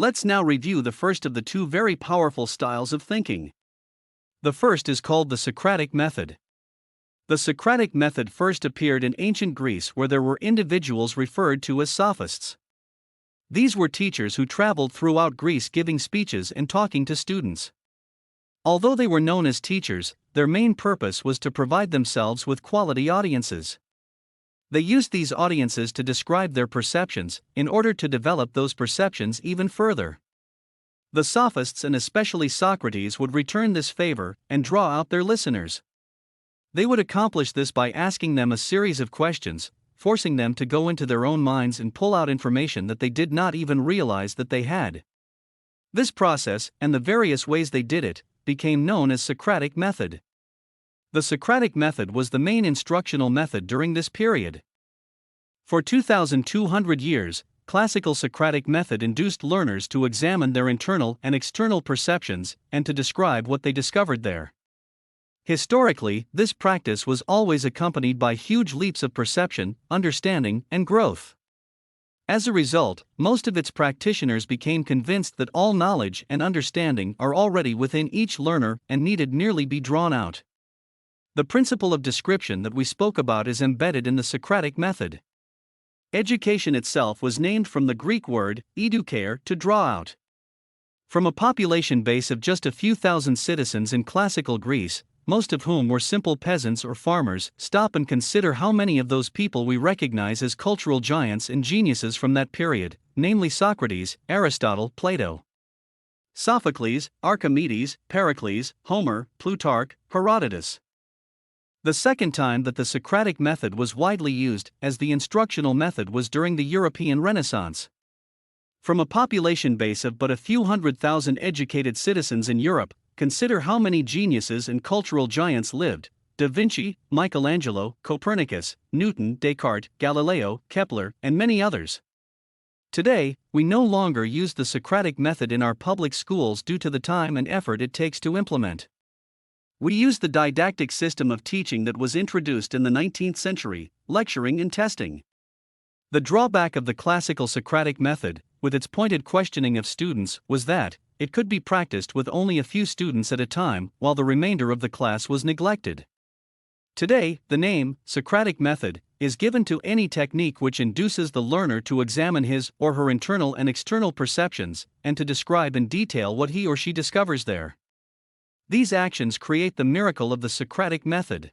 Let's now review the first of the two very powerful styles of thinking. The first is called the Socratic method. The Socratic method first appeared in ancient Greece, where there were individuals referred to as sophists. These were teachers who traveled throughout Greece giving speeches and talking to students. Although they were known as teachers, their main purpose was to provide themselves with quality audiences. They used these audiences to describe their perceptions, in order to develop those perceptions even further. The sophists, and especially Socrates, would return this favor and draw out their listeners. They would accomplish this by asking them a series of questions, forcing them to go into their own minds and pull out information that they did not even realize that they had. This process, and the various ways they did it, became known as Socratic method. The Socratic method was the main instructional method during this period. For 2,200 years, classical Socratic method induced learners to examine their internal and external perceptions and to describe what they discovered there. Historically, this practice was always accompanied by huge leaps of perception, understanding, and growth. As a result, most of its practitioners became convinced that all knowledge and understanding are already within each learner and needed merely be drawn out. The principle of description that we spoke about is embedded in the Socratic method. Education itself was named from the Greek word educare, to draw out. From a population base of just a few thousand citizens in classical Greece, most of whom were simple peasants or farmers, stop and consider how many of those people we recognize as cultural giants and geniuses from that period, namely Socrates, Aristotle, Plato, Sophocles, Archimedes, Pericles, Homer, Plutarch, Herodotus. The second time that the Socratic method was widely used as the instructional method was during the European Renaissance. From a population base of but a few 100,000 educated citizens in Europe, consider how many geniuses and cultural giants lived: Da Vinci, Michelangelo, Copernicus, Newton, Descartes, Galileo, Kepler, and many others. Today, we no longer use the Socratic method in our public schools due to the time and effort it takes to implement. We use the didactic system of teaching that was introduced in the 19th century, lecturing and testing. The drawback of the classical Socratic method, with its pointed questioning of students, was that it could be practiced with only a few students at a time, while the remainder of the class was neglected. Today, the name, Socratic method, is given to any technique which induces the learner to examine his or her internal and external perceptions, and to describe in detail what he or she discovers there. These actions create the miracle of the Socratic method.